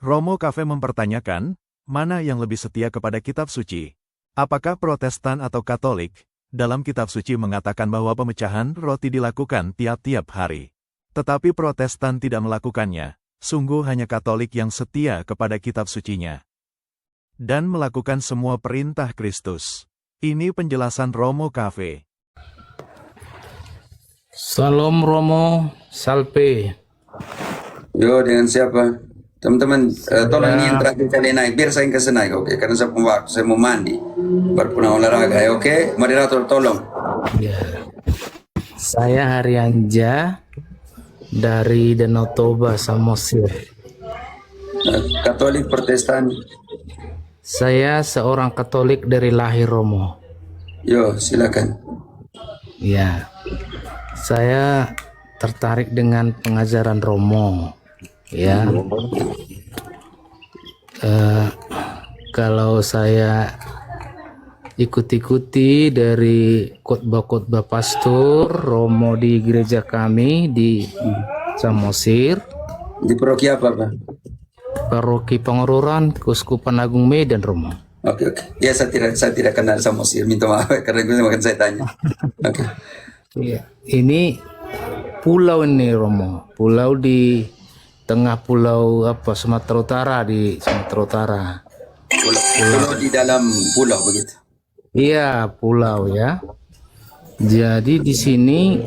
Romo Cafe mempertanyakan, mana yang lebih setia kepada kitab suci? Apakah Protestan atau Katolik? Dalam kitab suci mengatakan bahwa pemecahan roti dilakukan tiap-tiap hari. Tetapi Protestan tidak melakukannya. Sungguh hanya Katolik yang setia kepada kitab sucinya. Dan melakukan semua perintah Kristus. Ini penjelasan Romo Cafe. Salam Romo, salpe. Yo, dengan siapa? Teman-teman, tolong ini yang terakhir kali naik, biar saya kasih naik, oke? Karena saya punya waktu, saya mau mandi, baru pulang olahraga, ya, oke? Moderator, tolong. Ya. Saya Haryanja dari Danau Toba, Samosir. Katolik, Protestan. Saya seorang Katolik dari lahir, Romo. Yo, silakan. Ya, saya tertarik dengan pengajaran Romo. Ya, kalau saya ikuti dari khotbah-khotbah pastor Romo di gereja kami di Samosir, Di paroki apa, Pak? Paroki Pengururan, Keuskupan Agung Medan, Romo. Oke. Ya, saya tidak kenal Samosir, minta maaf karena gue makan saya tanya. Oke. Iya. Ini pulau ini, Romo. Pulau di tengah pulau Sumatera Utara, di Sumatera Utara. Pulau di dalam pulau begitu. Iya, pulau ya. Jadi di sini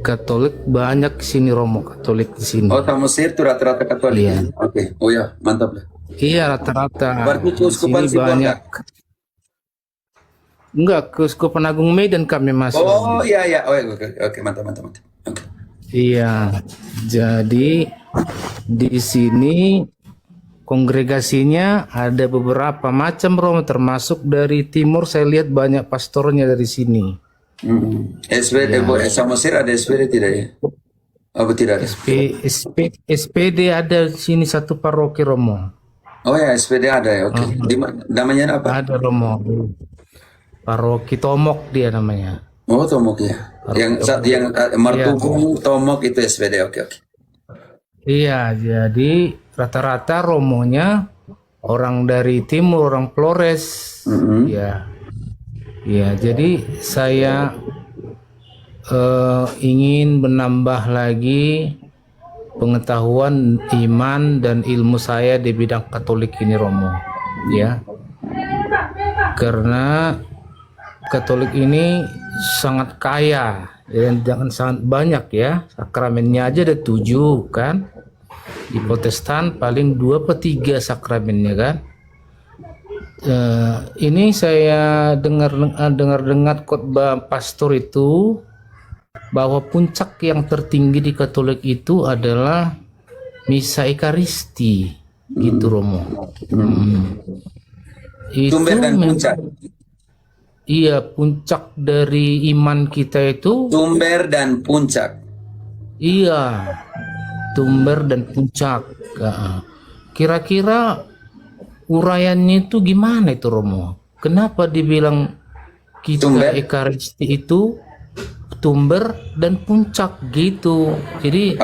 Katolik banyak sini, Romo. Katolik di sini. Oh, Samosir itu rata-rata Katolik. Iya. Oke. Oh ya, mantap lah. Iya, rata-rata. Berarti Di keuskupan sini Sibolga? banyak. Enggak, Keuskupan Agung Medan kami masuk. Oh iya. Oh, oke, mantap. Oke. Iya. Jadi di sini kongregasinya ada beberapa macam, Romo, termasuk dari timur. Saya lihat banyak pastornya dari sini. SPD, Samosir ada SPD tidak ya? Oh, tidak ada. SPD ada di sini satu paroki, Romo. Oh ya, SPD ada ya, oke. Namanya apa? Ada, Romo. Paroki Tomok dia namanya. Oh, Tomok ya. Yang Martupung, Tomok itu SPD, oke. Iya, jadi rata-rata romonya orang dari timur, orang Flores. Ya, jadi saya ingin menambah lagi pengetahuan iman dan ilmu saya di bidang Katolik ini, Romo. Ya, karena Katolik ini sangat kaya dan jangan sangat banyak ya. Sakramennya aja ada 7 kan. Di Protestan paling 2/3 sakramennya kan. Ini saya dengar khotbah pastor itu bahwa puncak yang tertinggi di Katolik itu adalah Misa Ekaristi, gitu, Romo. Itu Sumber dan puncak. Iya, puncak dari iman kita itu. Sumber dan puncak. Iya, sumber dan puncak. Kira-kira uraiannya itu gimana itu, Romo? Kenapa dibilang kita Ekaristi itu sumber dan puncak gitu? Jadi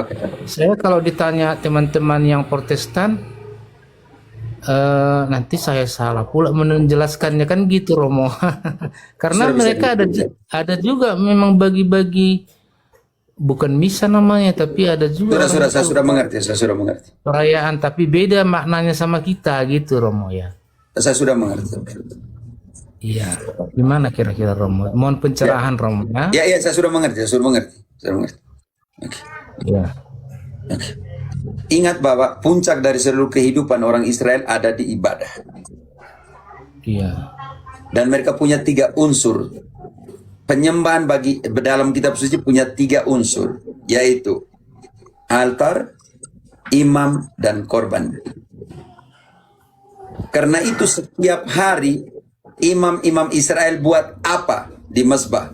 saya kalau ditanya teman-teman yang Protestan, nanti saya salah pula menjelaskannya kan gitu, Romo. Karena mereka ada juga memang bagi-bagi, bukan misa namanya, tapi ada juga Saya sudah mengerti. perayaan, tapi beda maknanya sama kita gitu, Romo ya. Saya sudah mengerti. Iya, gimana kira-kira, Romo? Mohon pencerahan, Romo ya. Ya, saya sudah mengerti. Oke. Ya. Ingat bahwa puncak dari seluruh kehidupan orang Israel ada di ibadah. Iya. Dan mereka punya 3 unsur. Penyembahan dalam kitab suci punya 3 unsur, yaitu altar, imam, dan korban. Karena itu setiap hari imam-imam Israel buat apa di mezbah?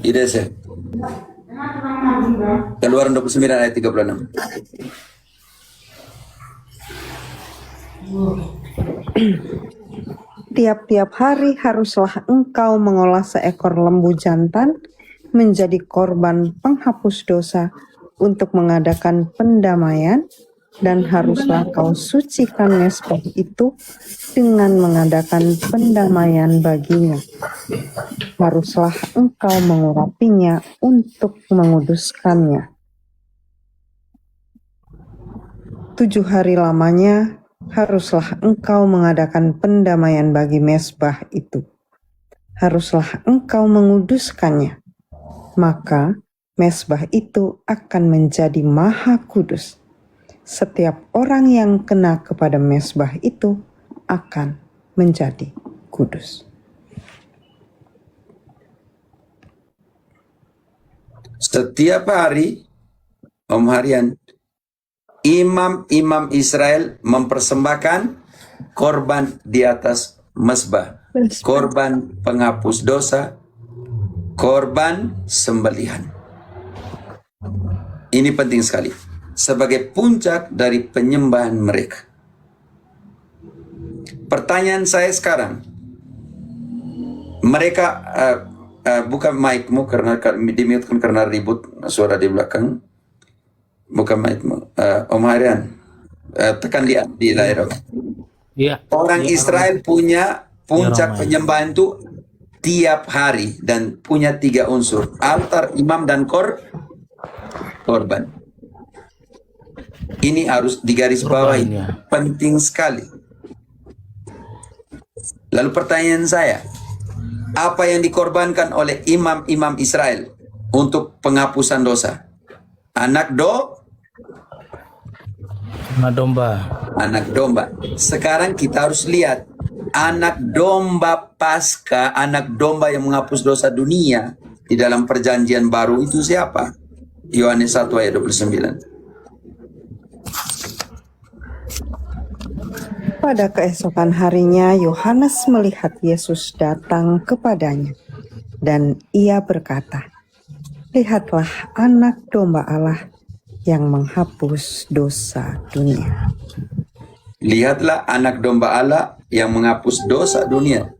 Idese. Keluaran 29 ayat 36. Tiap-tiap hari haruslah engkau mengolah seekor lembu jantan menjadi korban penghapus dosa untuk mengadakan pendamaian, Dan haruslah kau sucikan mezbah itu dengan mengadakan pendamaian baginya. Haruslah engkau mengurapinya untuk menguduskannya. 7 hari lamanya haruslah engkau mengadakan pendamaian bagi mezbah itu. Haruslah engkau menguduskannya. Maka mezbah itu akan menjadi maha kudus. Setiap orang yang kena kepada mezbah itu akan menjadi kudus. Setiap hari, Om Harian, imam-imam Israel mempersembahkan korban di atas mezbah, korban penghapus dosa, korban sembelihan. Ini penting sekali sebagai puncak dari penyembahan mereka. Pertanyaan saya sekarang, mereka buka mic-mu karena dimute karena ribut suara di belakang. Buka mic-mu, Om Harian, tekan di layar. Iya. Orang Israel punya puncak penyembahan itu tiap hari dan punya 3 unsur: altar, imam, dan korban. Ini harus digarisbawahi, penting sekali. Lalu pertanyaan saya, apa yang dikorbankan oleh imam-imam Israel untuk penghapusan dosa? Anak domba. Anak domba. Sekarang kita harus lihat anak domba Paskah, anak domba yang menghapus dosa dunia di dalam perjanjian baru itu siapa? Yohanes 1 ayat 29. Pada keesokan harinya, Yohanes melihat Yesus datang kepadanya, dan ia berkata, "Lihatlah anak domba Allah yang menghapus dosa dunia." Lihatlah anak domba Allah yang menghapus dosa dunia.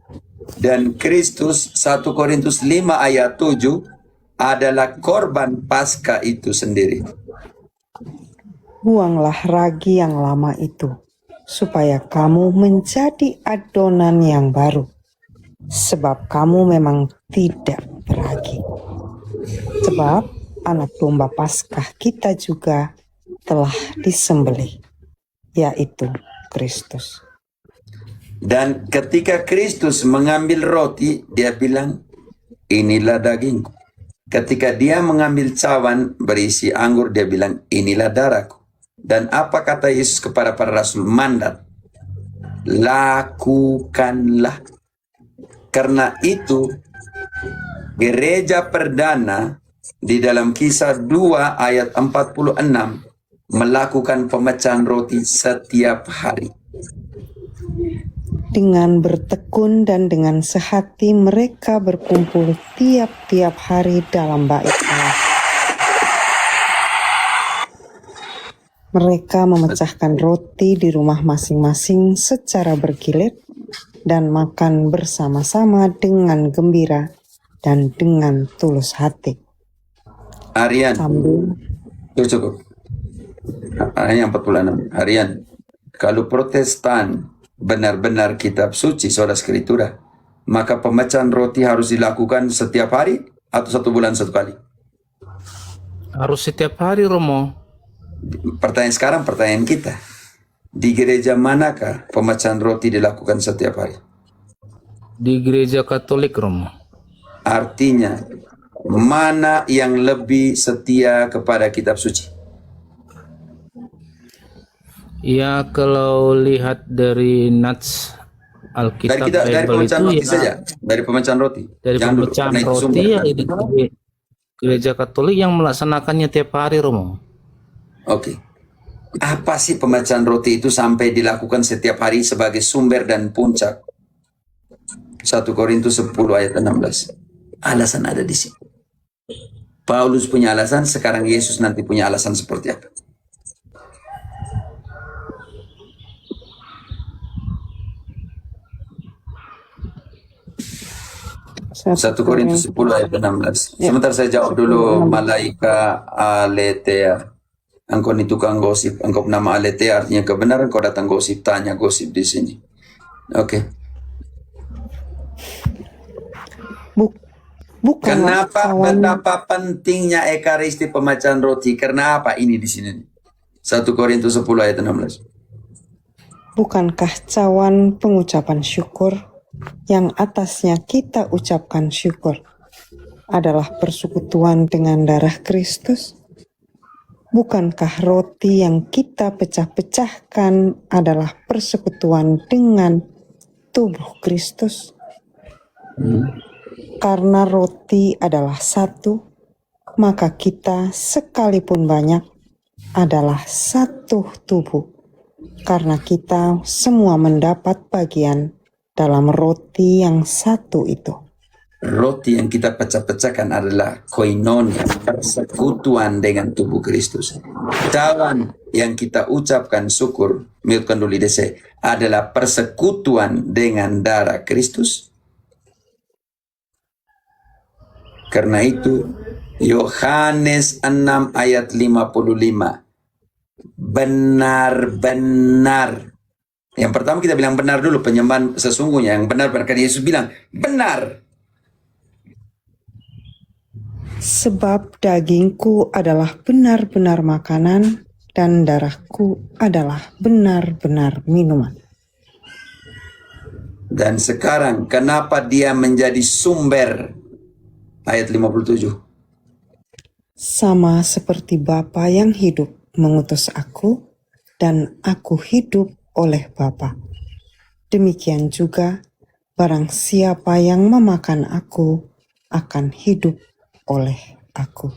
Dan Kristus, 1 Korintus 5 ayat 7, adalah korban Paskah itu sendiri. Buanglah ragi yang lama itu, supaya kamu menjadi adonan yang baru, sebab kamu memang tidak beragi. Sebab anak domba Paskah kita juga telah disembelih, yaitu Kristus. Dan ketika Kristus mengambil roti, dia bilang, inilah dagingku. Ketika dia mengambil cawan berisi anggur, dia bilang, inilah darahku. Dan apa kata Yesus kepada para rasul? Mandat, lakukanlah. Karena itu, gereja perdana di dalam Kisah 2 ayat 46 melakukan pemecahan roti setiap hari. Dengan bertekun dan dengan sehati mereka berkumpul tiap-tiap hari dalam bait Allah. Mereka memecahkan roti di rumah masing-masing secara bergilir dan makan bersama-sama dengan gembira dan dengan tulus hati. Harian, Sambil cukup. Ayat 46. Harian, kalau Protestan benar-benar kitab suci, sola skritura, maka pemecahan roti harus dilakukan setiap hari atau 1 bulan 1 kali? Harus setiap hari, Romo. Pertanyaan kita, di gereja manakah pemecahan roti dilakukan setiap hari? Di gereja Katolik, Romo. Artinya, mana yang lebih setia kepada kitab suci? Ya, kalau lihat dari Nats Alkitab Dari Bible pemecahan itu roti ya, saja, dari pemecahan roti. dari Jangan dulu, pemecahan karena itu roti sumber. ya di gereja Katolik yang melaksanakannya tiap hari, Romo. Oke. Apa sih pemecahan roti itu sampai dilakukan setiap hari sebagai sumber dan puncak? 1 Korintus 10 ayat 16. Alasan ada di sini. Paulus punya alasan, sekarang Yesus nanti punya alasan seperti apa? 1 Korintus 10 ayat 16. Sebentar saya jawab dulu Malaika Aletea. engkau ini tukang gosip, engkau nama alete artinya kebenaran, kau datang gosip, tanya gosip di sini. Oke. Bukanlah Betapa pentingnya Ekaristi pemecahan roti? Karena apa ini di sini? 1 Korintus 10 ayat 16. Bukankah cawan pengucapan syukur yang atasnya kita ucapkan syukur adalah persekutuan dengan darah Kristus? Bukankah roti yang kita pecah-pecahkan adalah persekutuan dengan tubuh Kristus? Karena roti adalah satu, maka kita sekalipun banyak adalah satu tubuh. Karena kita semua mendapat bagian dalam roti yang satu itu. Roti yang kita pecah-pecahkan adalah koinonia, persekutuan dengan tubuh Kristus. Cawan yang kita ucapkan syukur, milkan dulu dese, adalah persekutuan dengan darah Kristus. Karena itu, Yohanes 6 ayat 55. Benar-benar. Yang pertama kita bilang benar dulu, penyembahan sesungguhnya. Yang benar-benar, karena Yesus bilang, benar. Sebab dagingku adalah benar-benar makanan dan darahku adalah benar-benar minuman. Dan sekarang kenapa dia menjadi sumber? Ayat 57. Sama seperti Bapa yang hidup mengutus aku dan aku hidup oleh Bapa. Demikian juga barang siapa yang memakan aku akan hidup oleh aku.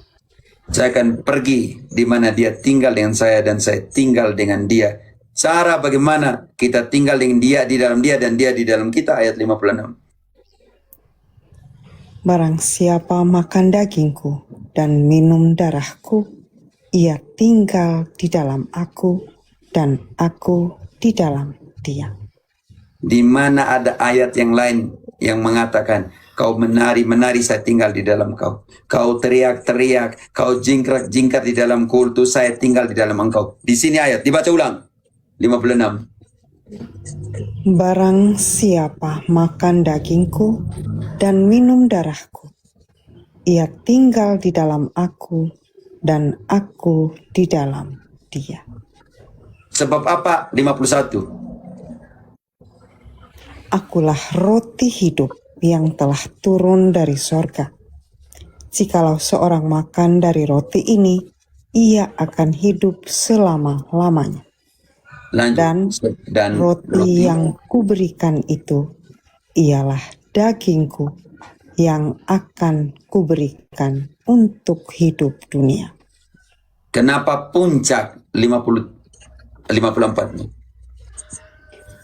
Saya akan pergi di mana dia tinggal dengan saya dan saya tinggal dengan dia. Cara bagaimana kita tinggal dengan dia, di dalam dia dan dia di dalam kita, ayat 56. Barang siapa makan dagingku dan minum darahku, ia tinggal di dalam aku dan aku di dalam dia. Di mana ada ayat yang lain yang mengatakan, kau menari-menari, saya tinggal di dalam kau. Kau teriak-teriak, kau jingkrak-jingkar di dalam kultus, saya tinggal di dalam engkau. Di sini ayat, dibaca ulang. 56. Barang siapa makan dagingku dan minum darahku, ia tinggal di dalam aku dan aku di dalam dia. Sebab apa? 51. Akulah roti hidup yang telah turun dari sorga. Jikalau seorang makan dari roti ini, ia akan hidup selama-lamanya. Dan roti yang kuberikan itu ialah dagingku yang akan kuberikan untuk hidup dunia. Kenapa puncak 54?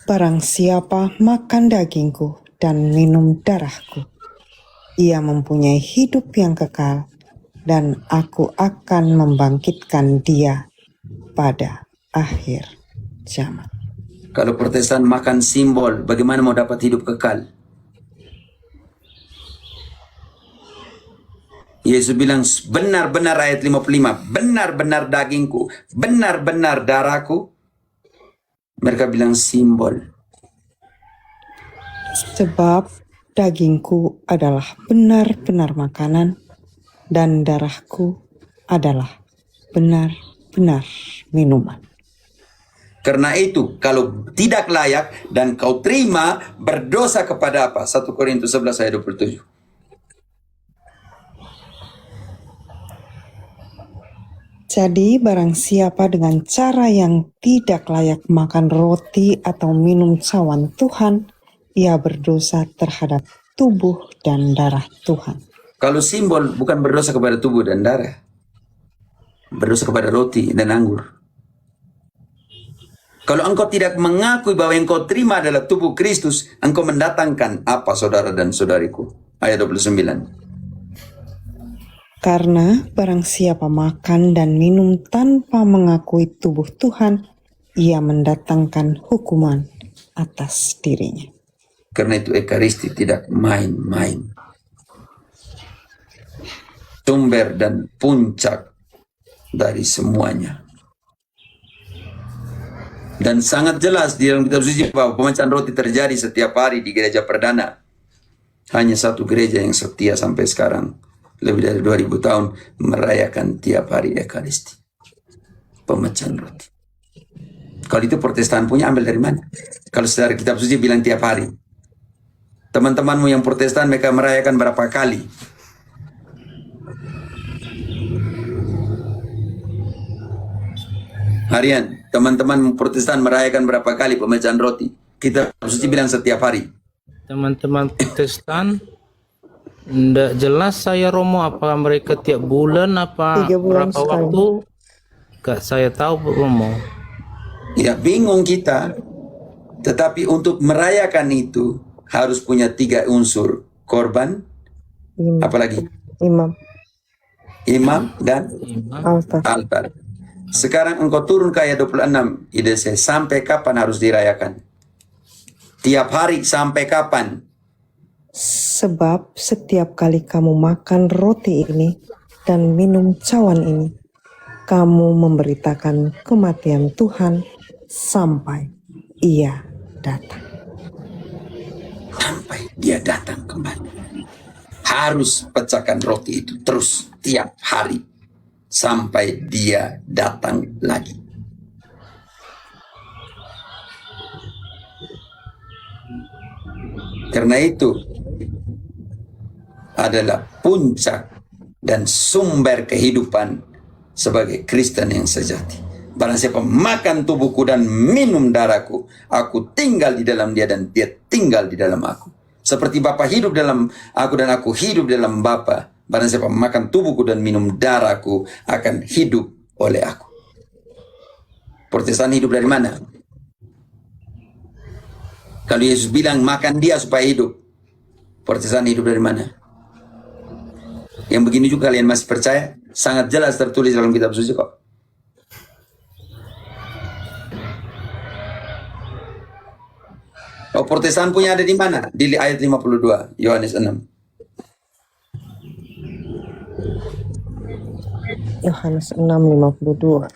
Barang siapa makan dagingku dan minum darahku, ia mempunyai hidup yang kekal, dan aku akan membangkitkan dia pada akhir zaman. Kalau Protestan makan simbol, bagaimana mau dapat hidup kekal? Yesus bilang, benar-benar ayat 55, benar-benar dagingku, benar-benar darahku. Mereka bilang simbol. Sebab dagingku adalah benar-benar makanan, dan darahku adalah benar-benar minuman. Karena itu, kalau tidak layak dan kau terima, berdosa kepada apa? 1 Korintus 11 ayat 27. Jadi barang siapa dengan cara yang tidak layak makan roti atau minum cawan Tuhan, ia berdosa terhadap tubuh dan darah Tuhan. Kalau simbol bukan berdosa kepada tubuh dan darah, berdosa kepada roti dan anggur. Kalau engkau tidak mengakui bahwa yang kau terima adalah tubuh Kristus, engkau mendatangkan apa, saudara dan saudariku? Ayat 29. Karena barang siapa makan dan minum tanpa mengakui tubuh Tuhan, ia mendatangkan hukuman atas dirinya. Karena itu Ekaristi tidak main-main. Sumber dan puncak dari semuanya. Dan sangat jelas di dalam kitab suci bahwa pemecahan roti terjadi setiap hari di gereja perdana. Hanya satu gereja yang setia sampai sekarang, lebih dari 2000 tahun, merayakan tiap hari Ekaristi. Pemecahan roti. Kalau itu Protestan punya, ambil dari mana? Kalau secara kitab suci bilang tiap hari. Teman-temanmu yang Protestan, mereka merayakan berapa kali? Harian, teman-teman Protestan merayakan berapa kali pemecahan roti? Kitab suci bilang setiap hari. Teman-teman Protestan, ndak jelas saya Romo, apa mereka tiap bulan apa 3 bulan berapa sekali. waktu? Gak saya tahu Romo. Ya, bingung kita. Tetapi untuk merayakan itu harus punya 3 unsur. Korban, Imam, apalagi imam, imam, dan Imam. altar. altar. Sekarang engkau turun ke ayat 26 IDC. Sampai kapan harus dirayakan? Tiap hari sampai kapan? Sebab setiap kali kamu makan roti ini dan minum cawan ini, kamu memberitakan kematian Tuhan sampai Ia datang. Sampai dia datang kembali. Harus pecahkan roti itu terus tiap hari sampai dia datang lagi. Karena itu adalah puncak dan sumber kehidupan sebagai Kristen yang sejati. Barang siapa makan tubuhku dan minum darahku, aku tinggal di dalam dia dan dia tinggal di dalam aku. Seperti Bapa hidup dalam aku dan aku hidup dalam Bapa, barang siapa makan tubuhku dan minum darahku akan hidup oleh aku. Protestan hidup dari mana? Kalau Yesus bilang makan dia supaya hidup, Protestan hidup dari mana? Yang begini juga kalian masih percaya? Sangat jelas tertulis dalam kitab suci kok. Oh, Protestan punya ada di mana? Di ayat 52, Yohanes 6. Yohanes 6:52.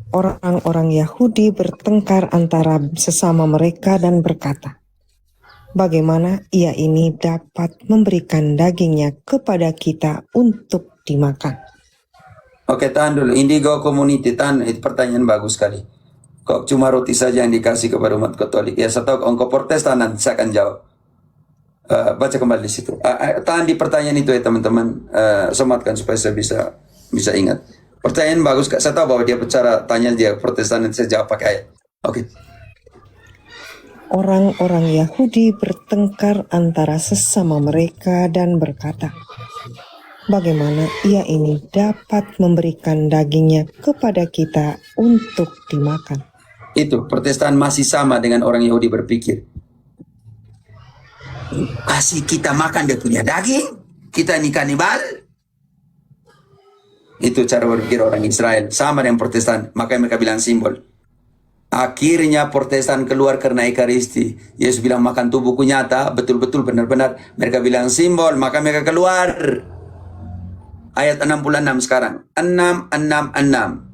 Orang-orang Yahudi bertengkar antara sesama mereka dan berkata, bagaimana ia ini dapat memberikan dagingnya kepada kita untuk dimakan? Oke, tahan dulu. Indigo Community, tahan. Itu pertanyaan bagus sekali. Kok cuma roti saja yang dikasih kepada umat Katolik? Ya, saya tahu engkau Protestan, nanti saya akan jawab. Baca kembali di situ. Tahan di pertanyaan itu ya teman-teman. Sematkan supaya saya bisa ingat. Pertanyaan bagus. Saya tahu bahwa dia bicara tanya dia Protestan, nanti saya jawab pakai ayat. Oke. Orang-orang Yahudi bertengkar antara sesama mereka dan berkata, bagaimana ia ini dapat memberikan dagingnya kepada kita untuk dimakan? Itu Protestan masih sama dengan orang Yahudi berpikir. Kasih kita makan dia punya daging, kita ini kanibal. Itu cara berpikir orang Israel, sama dengan Protestan. Makanya mereka bilang simbol. Akhirnya Protestan keluar karena Ekaristi. Yesus bilang makan tubuhku nyata, betul-betul benar-benar. Mereka bilang simbol, maka mereka keluar. Ayat 66 sekarang. 666.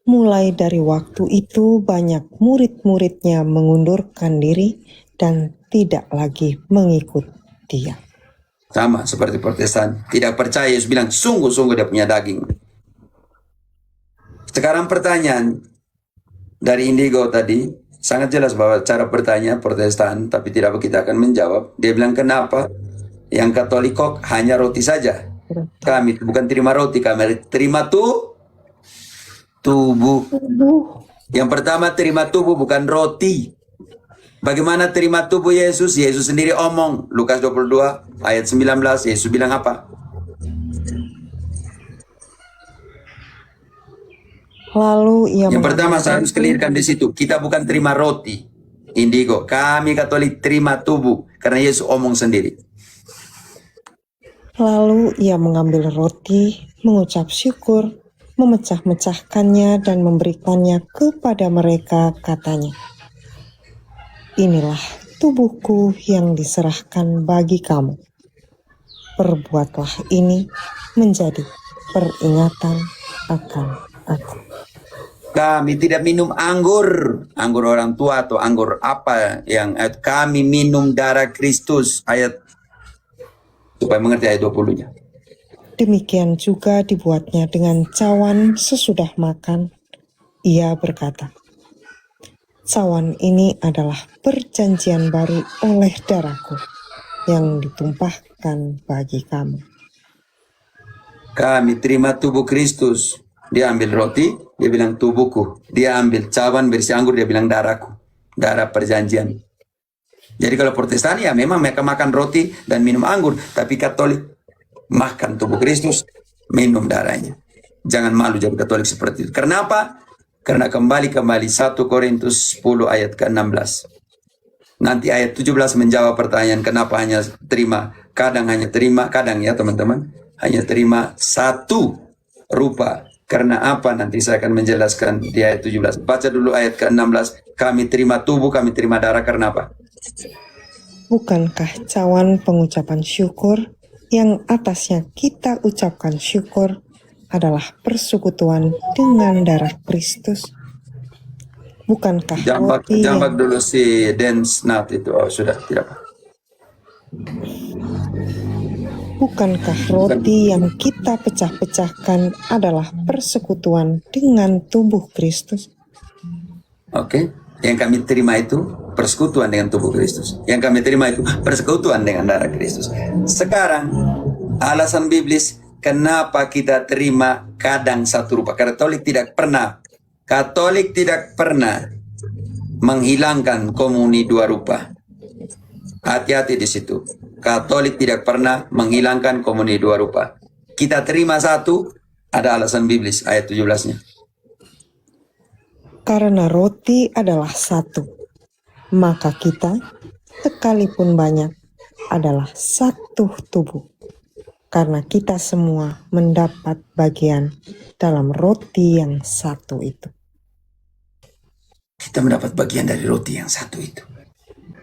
Mulai dari waktu itu banyak murid-muridnya mengundurkan diri dan tidak lagi mengikut dia. Sama seperti Protestan. Tidak percaya, Yesus bilang sungguh-sungguh dia punya daging. Sekarang pertanyaan dari Indigo tadi. Sangat jelas bahwa cara bertanya Protestan, tapi tidak kita akan menjawab. Dia bilang kenapa yang Katolik kok hanya roti saja. Kami bukan terima roti, kami terima tubuh. Yang pertama terima tubuh bukan roti. Bagaimana terima tubuh Yesus? Yesus sendiri omong. Lukas 22 ayat 19. Yesus bilang apa? Lalu ia Yang pertama saya harus clearkan di situ. Kita bukan terima roti. Indigo. Kami Katolik terima tubuh. Karena Yesus omong sendiri. Lalu ia mengambil roti, mengucap syukur, memecah-mecahkannya dan memberikannya kepada mereka, katanya, inilah tubuhku yang diserahkan bagi kamu. Perbuatlah ini menjadi peringatan akan aku. Kami tidak minum anggur, anggur orang tua atau anggur apa yang kami minum darah Kristus. Ayat, supaya mengerti ayat 20-nya. Demikian juga dibuatnya dengan cawan sesudah makan. Ia berkata, cawan ini adalah perjanjian baru oleh darahku yang ditumpahkan bagi kamu. Kami terima tubuh Kristus. Dia ambil roti, dia bilang tubuhku. Dia ambil cawan berisi anggur, dia bilang darahku. Darah perjanjian. Jadi kalau Protestan ya memang mereka makan roti dan minum anggur. Tapi Katolik makan tubuh Kristus, minum darahnya. Jangan malu jadi Katolik seperti itu. Kenapa? Karena kembali 1 Korintus 10 ayat ke-16. Nanti ayat 17 menjawab pertanyaan kenapa hanya terima. Kadang hanya terima, kadang ya teman-teman. Hanya terima satu rupa. Karena apa? Nanti saya akan menjelaskan di ayat 17. Baca dulu ayat ke-16. Kami terima tubuh, kami terima darah karena apa? Bukankah cawan pengucapan syukur yang atasnya kita ucapkan syukur adalah persekutuan dengan darah Kristus? Bukankah roti Jambak dulu si dance nut itu. Oh sudah, tidak apa. Bukankah roti yang kita pecah-pecahkan adalah persekutuan dengan tubuh Kristus? Oke. Yang kami terima itu persekutuan dengan tubuh Kristus. Yang kami terima itu persekutuan dengan darah Kristus. Sekarang alasan biblis kenapa kita terima kadang satu rupa. Katolik tidak pernah menghilangkan komuni dua rupa. Hati-hati di situ. Katolik tidak pernah menghilangkan komuni dua rupa. Kita terima satu, ada alasan biblis ayat 17-nya. Karena roti adalah satu, maka kita, sekalipun banyak, adalah satu tubuh. Karena kita semua mendapat bagian dalam roti yang satu itu. Kita mendapat bagian dari roti yang satu itu.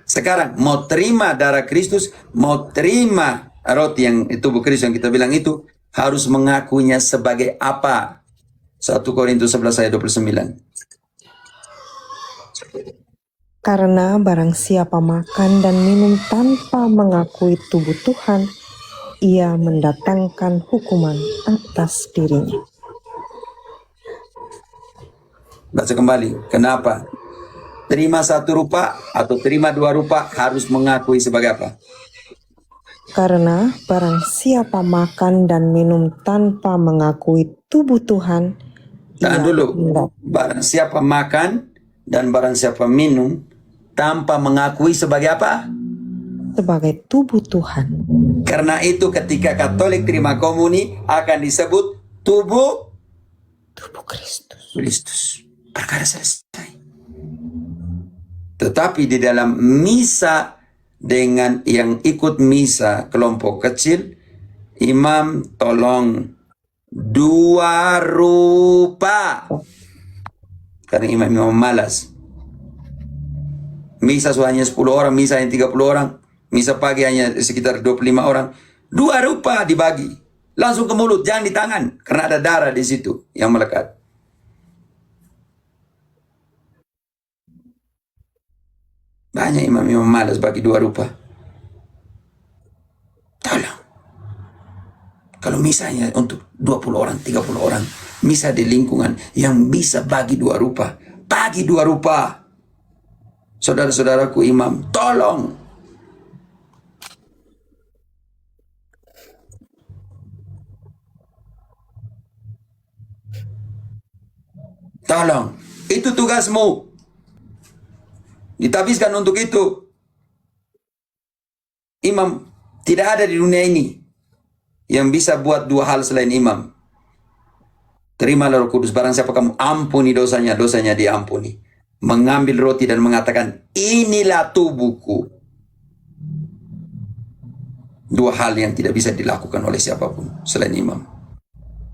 Sekarang mau terima darah Kristus, mau terima roti yang tubuh Kristus yang kita bilang itu, harus mengakuinya sebagai apa? 1 Korintus 11 ayat 29. Karena barang siapa makan dan minum tanpa mengakui tubuh Tuhan, ia mendatangkan hukuman atas dirinya. Baca kembali, kenapa? Terima satu rupa atau terima dua rupa harus mengakui sebagai apa? Karena barang siapa makan dan minum tanpa mengakui tubuh Tuhan, Tahan dulu. Barang siapa makan dan barang siapa minum tanpa mengakui sebagai apa? sebagai tubuh Tuhan. Karena itu ketika Katolik terima komuni akan disebut tubuh Kristus. Perkara selesai. Tetapi di dalam misa dengan yang ikut misa kelompok kecil, imam tolong dua rupa. Karena imam malas. Misa hanya 10 orang, misa yang 30 orang, misa pagi hanya sekitar 25 orang. Dua rupa dibagi. Langsung ke mulut, jangan di tangan. Karena ada darah di situ yang melekat. Banyak imam-imam malas bagi dua rupa. Tolong. Kalau misalnya untuk 20 orang, 30 orang, misa di lingkungan yang bisa bagi dua rupa. Bagi dua rupa. Saudara-saudaraku imam, tolong. Tolong. Itu tugasmu. Ditabiskan untuk itu. Imam tidak ada di dunia ini yang bisa buat dua hal selain imam. Terimalah Roh Kudus, barang siapa kamu ampuni dosanya, dosanya diampuni. Mengambil roti dan mengatakan, inilah tubuhku. Dua hal yang tidak bisa dilakukan oleh siapapun selain imam.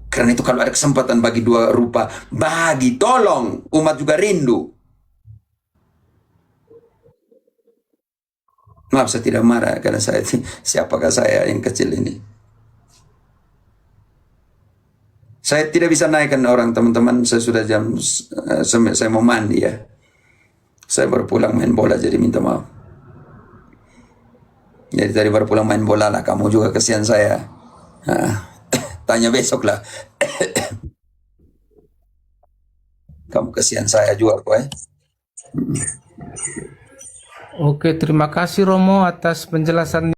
Karena itu kalau ada kesempatan bagi dua rupa, bagi, tolong. Umat juga rindu. Maaf, saya tidak marah karena siapakah saya yang kecil ini. Saya tidak bisa naikkan orang, teman-teman. Saya sudah saya mau mandi ya. Saya baru pulang main bola, jadi minta maaf. Jadi tadi baru pulang main bola lah. Kamu juga kesian saya. Tanya besok lah. Kamu kesian saya juga kok. Oke, terima kasih Romo atas penjelasan.